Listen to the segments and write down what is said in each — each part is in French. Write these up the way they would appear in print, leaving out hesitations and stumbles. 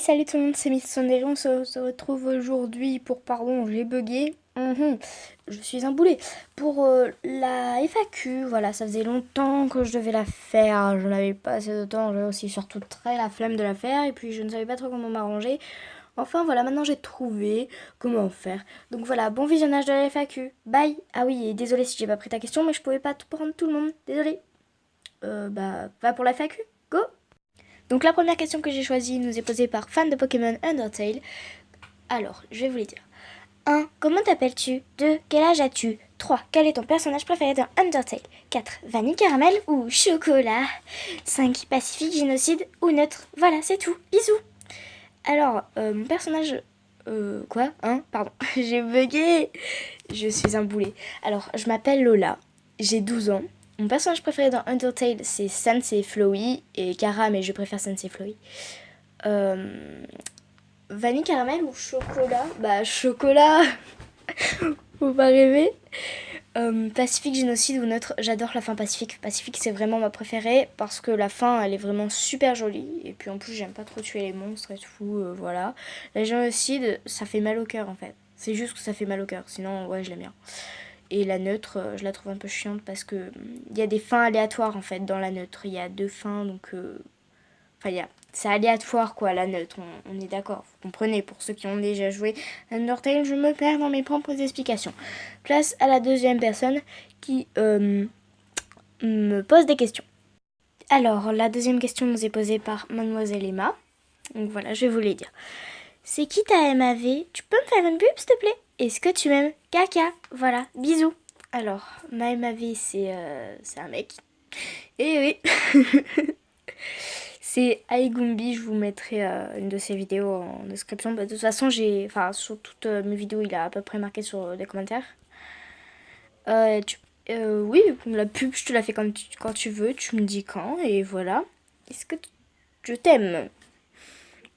Salut tout le monde, c'est Miss Sondéré, on se retrouve aujourd'hui pour, pardon, j'ai bugué, je suis un boulet, pour la FAQ, voilà, ça faisait longtemps que je devais la faire, je n'avais pas assez de temps, j'avais aussi surtout très la flemme de la faire, et puis je ne savais pas trop comment m'arranger, enfin voilà, maintenant j'ai trouvé comment faire, donc voilà, bon visionnage de la FAQ, bye. Ah oui, et désolé si j'ai pas pris ta question, mais je pouvais pas tout prendre tout le monde, désolé. Va pour la FAQ, go. Donc la première question que j'ai choisie nous est posée par fan de Pokémon Undertale. Alors, je vais vous les dire. 1. Comment t'appelles-tu? 2. Quel âge as-tu? 3. Quel est ton personnage préféré dans Undertale? 4. Vanille caramel ou chocolat? 5. Pacifique, génocide ou neutre? Voilà, c'est tout. Bisous. Alors, mon personnage... quoi? Pardon, j'ai bugué. Je suis un boulet. Alors, je m'appelle Lola. J'ai 12 ans. Mon personnage préféré dans Undertale, c'est Sensei Flowey et Kara, mais je préfère Sensei Flowey. Vanille caramel ou chocolat? Bah, chocolat. Faut pas rêver. Pacifique, génocide ou neutre? J'adore la fin Pacifique. Pacifique, c'est vraiment ma préférée parce que la fin, elle est vraiment super jolie. Et puis en plus, j'aime pas trop tuer les monstres et tout, voilà. La génocide, ça fait mal au cœur en fait. C'est juste que ça fait mal au cœur. Sinon, ouais, je l'aime bien. Et la neutre, je la trouve un peu chiante parce que il y a des fins aléatoires en fait dans la neutre. Il y a 2 fins, donc enfin c'est aléatoire quoi la neutre. On est d'accord. Vous comprenez, pour ceux qui ont déjà joué Undertale, je me perds dans mes propres explications. Place à la deuxième personne qui me pose des questions. Alors la deuxième question nous est posée par Mademoiselle Emma. Donc voilà, je vais vous les dire. C'est qui ta MAV? Tu peux me faire une pub s'il te plaît? Est-ce que tu m'aimes? Caca. Voilà, bisous. Alors, ma MAV c'est un mec. Et oui. C'est Aigumbi, je vous mettrai une de ses vidéos en description. De toute façon, sur toutes mes vidéos, il a à peu près marqué sur les commentaires. Oui, la pub, je te la fais quand tu veux, tu me dis quand, et voilà. Est-ce que je t'aime?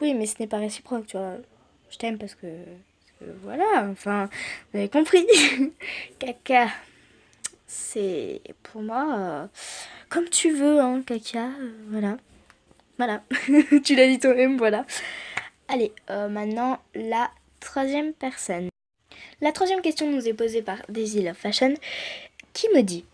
Oui, mais ce n'est pas réciproque, tu vois. Je t'aime parce que voilà, enfin, vous avez compris. Caca, c'est pour moi comme tu veux, hein, caca, voilà. Voilà, tu l'as dit toi-même, voilà. Allez, maintenant la troisième personne. La troisième question nous est posée par Daisy Love Fashion qui me dit: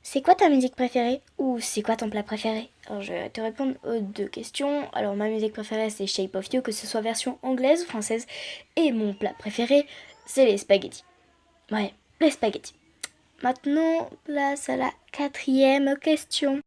c'est quoi ta musique préférée ou c'est quoi ton plat préféré? Alors je vais te répondre aux deux questions. Alors ma musique préférée c'est Shape of You, que ce soit version anglaise ou française. Et mon plat préféré c'est les spaghettis. Ouais, les spaghettis. Maintenant, place à la quatrième question.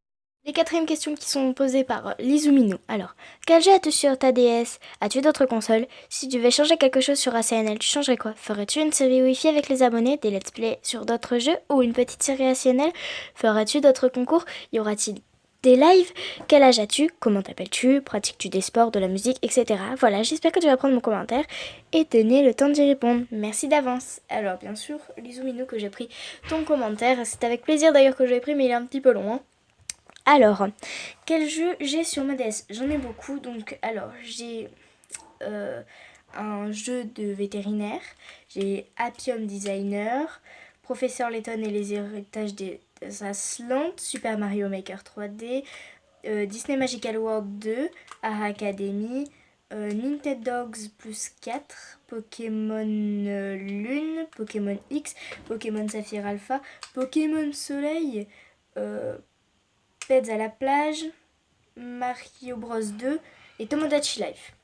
Les quatrièmes questions qui sont posées par Lizumino. Alors, quel jeu as-tu sur ta DS? As-tu d'autres consoles? Si tu devais changer quelque chose sur ACNL, tu changerais quoi? Ferais-tu une série Wi-Fi avec les abonnés, des let's play sur d'autres jeux ou une petite série ACNL? Feras-tu d'autres concours? Y aura-t-il des lives? Quel âge as-tu? Comment t'appelles-tu? Pratiques-tu des sports, de la musique, etc. Voilà, j'espère que tu vas prendre mon commentaire et donner le temps d'y répondre. Merci d'avance. Alors, bien sûr, Lizumino, que j'ai pris ton commentaire. C'est avec plaisir d'ailleurs que je l'ai pris, mais il est un petit peu long, hein. Alors, quel jeu j'ai sur ma DS? J'en ai beaucoup, donc alors j'ai un jeu de vétérinaire, j'ai Appium Designer, Professeur Layton et les héritages des Aslantes, Super Mario Maker 3D, Disney Magical World 2, Ara Academy, Nintendogs plus 4, Pokémon Lune, Pokémon X, Pokémon Saphir Alpha, Pokémon Soleil, Pets à la plage, Mario Bros 2 et Tomodachi Life.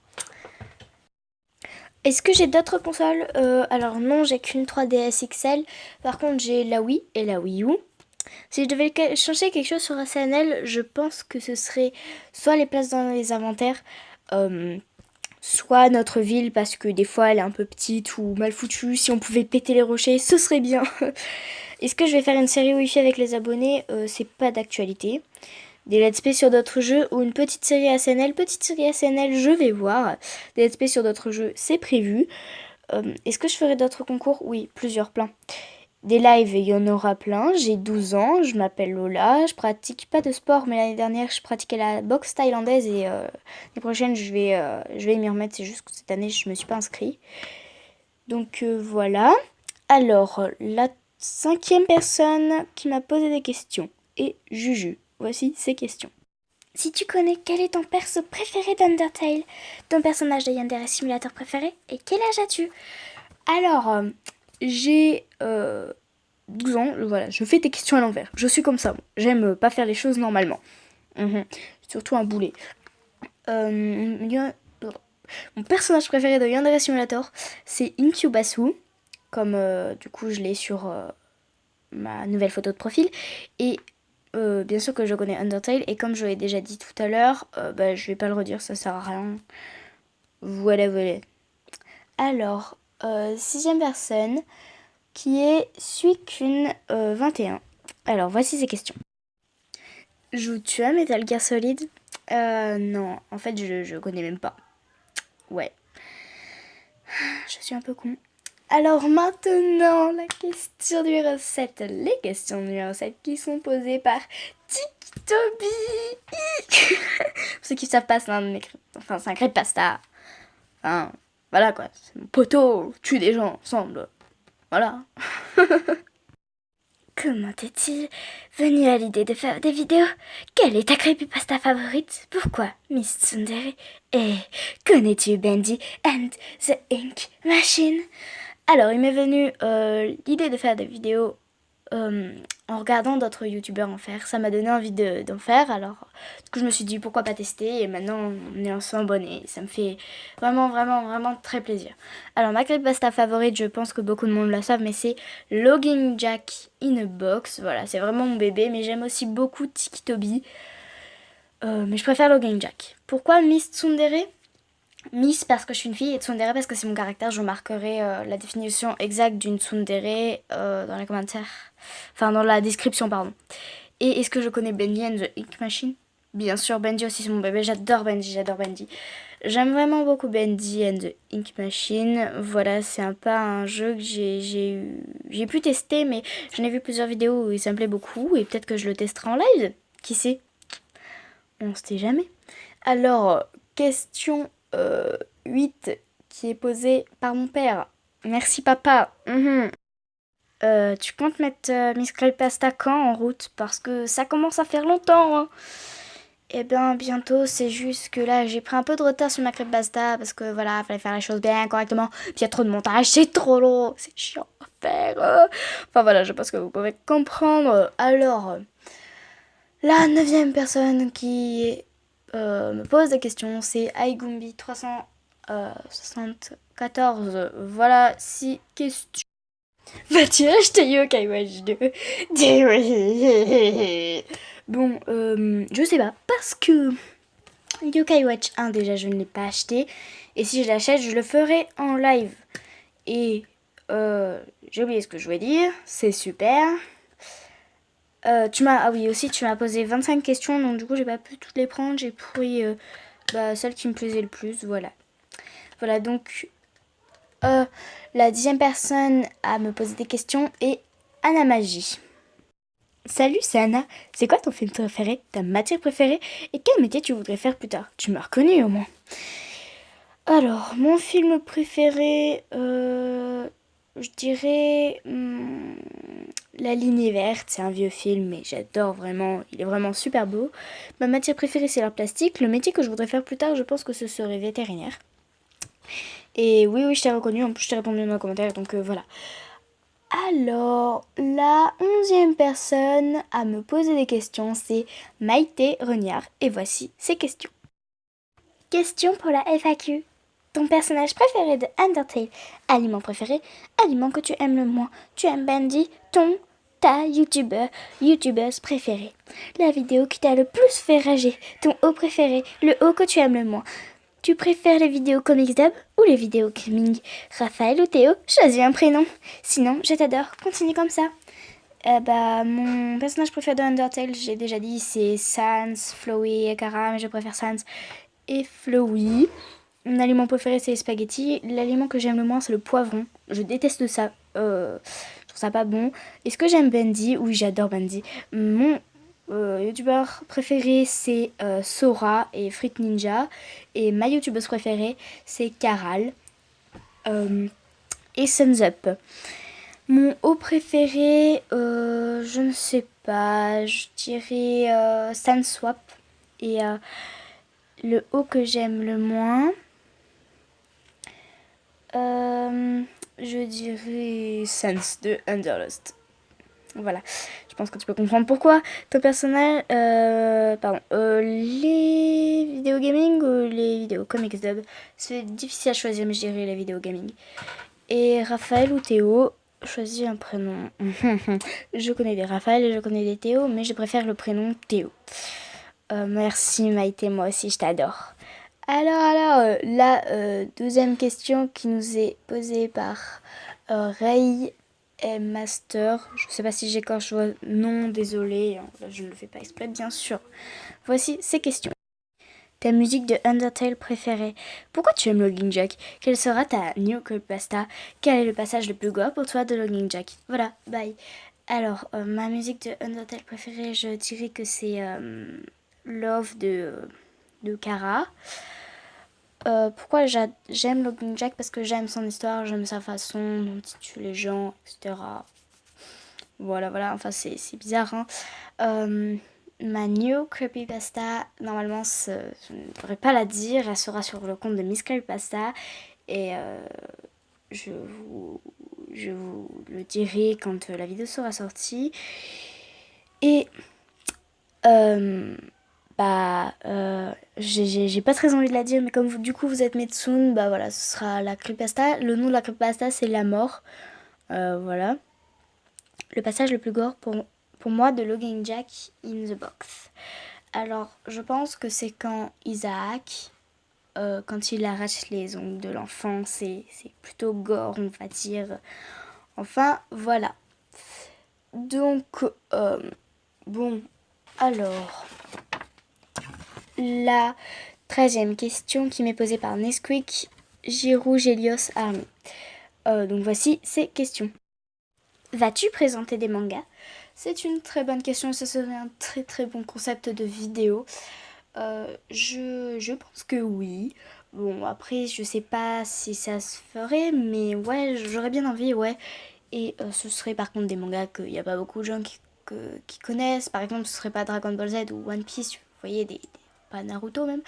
Est-ce que j'ai d'autres consoles? Alors non, j'ai qu'une 3DS XL. Par contre, j'ai la Wii et la Wii U. Si je devais changer quelque chose sur ACNL, je pense que ce serait soit les places dans les inventaires, soit notre ville parce que des fois elle est un peu petite ou mal foutue. Si on pouvait péter les rochers, ce serait bien. Est-ce que je vais faire une série Wi-Fi avec les abonnés? C'est pas d'actualité. Des let's play sur d'autres jeux ou une petite série ACNL. Petite série ACNL, je vais voir. Des let's play sur d'autres jeux, c'est prévu. Est-ce que je ferai d'autres concours? Oui, plusieurs, plein. Des lives, il y en aura plein. J'ai 12 ans, je m'appelle Lola. Je pratique pas de sport, mais l'année dernière, je pratiquais la boxe thaïlandaise et l'année prochaine, je vais m'y remettre. C'est juste que cette année, je me suis pas inscrite. Donc voilà. Alors, la cinquième personne qui m'a posé des questions est Juju. Voici ses questions. Si tu connais, quel est ton perso préféré d'Undertale? Ton personnage de Yandere Simulator préféré? Et quel âge as-tu? Alors, j'ai 12 ans, voilà, je fais tes questions à l'envers. Je suis comme ça, moi. J'aime pas faire les choses normalement. Surtout un boulet. Mon personnage préféré de Yandere Simulator, c'est Incubasu. Comme du coup je l'ai sur ma nouvelle photo de profil. Et bien sûr que je connais Undertale. Et comme je l'ai déjà dit tout à l'heure, je vais pas le redire, ça sert à rien. Voilà, voilà. Alors, sixième personne, qui est Suicune 21. Alors, voici ces questions. Joues-tu à Metal Gear Solid? Non, en fait, je connais même pas. Ouais. Je suis un peu con. Alors maintenant, la question numéro 7. Les questions numéro 7 qui sont posées par TikToby. Pour ceux qui ne savent pas, c'est un creepypasta. Enfin, voilà quoi. C'est mon poteau, tue des gens ensemble. Voilà. Comment est-il venu à l'idée de faire des vidéos? Quelle est ta creepypasta favorite? Pourquoi Miss Tsundere? Et connais-tu Bendy and the Ink Machine? Alors, il m'est venu l'idée de faire des vidéos en regardant d'autres youtubeurs en faire. Ça m'a donné envie d'en faire. Alors, du coup, je me suis dit pourquoi pas tester. Et maintenant, on est ensemble abonnés. Ça me fait vraiment, vraiment, vraiment très plaisir. Alors, ma creepypasta favorite, je pense que beaucoup de monde la savent, mais c'est Logging Jack in a Box. Voilà, c'est vraiment mon bébé. Mais j'aime aussi beaucoup Tikitobi. Mais je préfère Logging Jack. Pourquoi Miss Tsundere? Miss parce que je suis une fille et Tsundere parce que c'est mon caractère. Je marquerai la définition exacte d'une Tsundere dans les commentaires. Enfin, dans la description, pardon. Et est-ce que je connais Bendy and the Ink Machine? Bien sûr, Bendy aussi c'est mon bébé. J'adore Bendy, j'adore Bendy. J'aime vraiment beaucoup Bendy and the Ink Machine. Voilà, c'est pas un jeu que j'ai pu tester, mais j'en ai vu plusieurs vidéos où il me plaît beaucoup. Et peut-être que je le testerai en live. Qui sait? On ne sait jamais. Alors, question 8 qui est posée par mon père. Merci papa. Tu comptes mettre Miss Creepypasta quand en route? Parce que ça commence à faire longtemps. Hein. Eh bien, bientôt, c'est juste que là, j'ai pris un peu de retard sur ma Creepypasta parce que voilà, fallait faire les choses bien, correctement. Puis il y a trop de montage, c'est trop long, c'est chiant à faire. Enfin voilà, je pense que vous pouvez comprendre. Alors, la 9e personne qui me pose des questions, c'est Aigumbi 374. Voilà 6 questions. Vas-tu acheter Yokai Watch 2? Dis oui. Bon, je sais pas, parce que Yokai Watch 1, déjà, je ne l'ai pas acheté. Et si je l'achète, je le ferai en live. Et j'ai oublié ce que je voulais dire. C'est super. Ah oui, aussi, tu m'as posé 25 questions, donc du coup, j'ai pas pu toutes les prendre. J'ai pris celle qui me plaisait le plus, voilà. Voilà, donc, la 10e personne à me poser des questions est Anna Magie. Salut, c'est Anna. C'est quoi ton film préféré, ta matière préférée et quel métier tu voudrais faire plus tard? Tu m'as reconnu au moins. Alors, mon film préféré, je dirais La Lignée Verte. C'est un vieux film, mais j'adore vraiment. Il est vraiment super beau. Ma matière préférée, c'est l'art plastique. Le métier que je voudrais faire plus tard, je pense que ce serait vétérinaire. Et oui, je t'ai reconnu. En plus, je t'ai répondu dans les commentaires, donc voilà. Alors, la 11e personne à me poser des questions, c'est Maïté Reniard. Et voici ses questions. Question pour la FAQ. Ton personnage préféré de Undertale? Aliment préféré? Aliment que tu aimes le moins? Tu aimes Bendy? Ta youtubeuse préférée? La vidéo qui t'a le plus fait rager? Ton haut préféré? Le haut que tu aimes le moins? Tu préfères les vidéos comics dub ou les vidéos gaming? Raphaël ou Théo? Choisis un prénom. Sinon, je t'adore. Continue comme ça. Mon personnage préféré de Undertale, j'ai déjà dit, c'est Sans, Flowey et Kara, mais je préfère Sans et Flowey. Mon aliment préféré, c'est les spaghettis. L'aliment que j'aime le moins, c'est le poivron. Je déteste ça. Je trouve ça pas bon. Est-ce que j'aime Bendy? Oui, j'adore Bendy. Mon youtubeur préféré, c'est Sora et Frit Ninja. Et ma youtubeuse préférée, c'est Caral et Suns Up. Mon haut préféré, je ne sais pas. Je dirais Sunswap. Et le haut que j'aime le moins, je dirais Sense de Underlust. Voilà, je pense que tu peux comprendre pourquoi. Ton personnage, les vidéos gaming ou les vidéos comics dub, c'est difficile à choisir, mais je dirais les vidéos gaming. Et Raphaël ou Théo, choisis un prénom. Je connais des Raphaël et je connais des Théo, mais je préfère le prénom Théo. Merci Maïté, moi aussi je t'adore. Alors, la deuxième question qui nous est posée par Ray et Master. Je ne sais pas si j'écorche votre nom, désolé, je ne le fais pas exprès, bien sûr. Voici ces questions. Ta musique de Undertale préférée? Pourquoi tu aimes Logging Jack? Quelle sera ta new creepypasta? Quel est le passage le plus gore pour toi de Logging Jack? Voilà, bye. Alors, ma musique de Undertale préférée, je dirais que c'est Love de Kara. Pourquoi j'aime Logging Jack? Parce que j'aime son histoire, j'aime sa façon dont il tue les gens, etc. Voilà, enfin c'est bizarre, hein. Ma new creepypasta, normalement, je ne devrais pas la dire, elle sera sur le compte de Miss Creepypasta et je vous le dirai quand la vidéo sera sortie. Et j'ai pas très envie de la dire, mais comme du coup vous êtes Metsun, bah voilà, ce sera la creepypasta. Le nom de la creepypasta c'est La Mort. Voilà. Le passage le plus gore pour moi de Logging Jack in the Box. Alors, je pense que c'est quand Isaac, quand il arrache les ongles de l'enfant, c'est plutôt gore, on va dire. Enfin, voilà. Donc, bon, alors, la 13e question qui m'est posée par Nesquik, Giroud, Gélios, Army. Donc voici ces questions. Vas-tu présenter des mangas? C'est une très bonne question, ça serait un très très bon concept de vidéo. Je pense que oui. Bon, après, je sais pas si ça se ferait, mais ouais, j'aurais bien envie, ouais. Et ce serait par contre des mangas qu'il n'y a pas beaucoup de gens qui connaissent. Par exemple, ce serait pas Dragon Ball Z ou One Piece, vous voyez, pas Naruto même.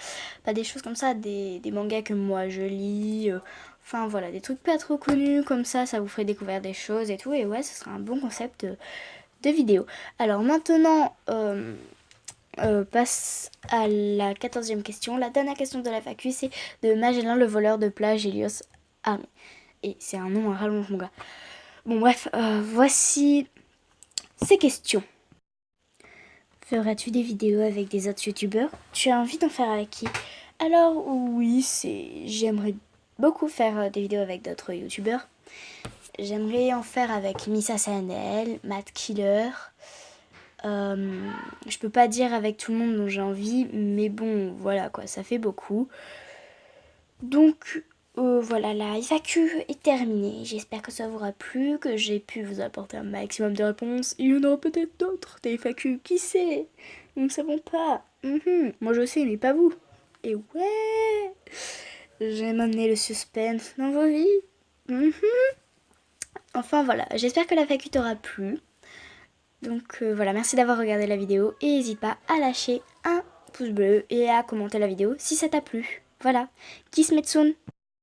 Pas des choses comme ça, des mangas que moi je lis. Enfin voilà, des trucs pas trop connus comme ça vous ferait découvrir des choses et tout. Et ouais, ce serait un bon concept de vidéo. Alors maintenant, passe à la 14e question. La dernière question de la FAQ, c'est de Magellan, le voleur de plage, Helios Army. Et c'est un nom à rallonge, mon gars. Bon, bref, voici ces questions. Feras-tu des vidéos avec des autres youtubeurs? Tu as envie d'en faire avec qui? Alors, oui, j'aimerais beaucoup faire des vidéos avec d'autres youtubeurs. J'aimerais en faire avec Missa SNL, Matt Killer. Je peux pas dire avec tout le monde dont j'ai envie, mais bon, voilà quoi, ça fait beaucoup. Donc voilà, la FAQ est terminée. J'espère que ça vous aura plu, que j'ai pu vous apporter un maximum de réponses. Il y en aura peut-être d'autres, des FAQ, qui sait? Nous ne savons pas. Moi je sais, mais pas vous. Et ouais, j'aime amener le suspense dans vos vies. Enfin voilà, j'espère que la FAQ t'aura plu. Donc voilà, merci d'avoir regardé la vidéo et n'hésite pas à lâcher un pouce bleu et à commenter la vidéo si ça t'a plu. Voilà, Kiss Metsun.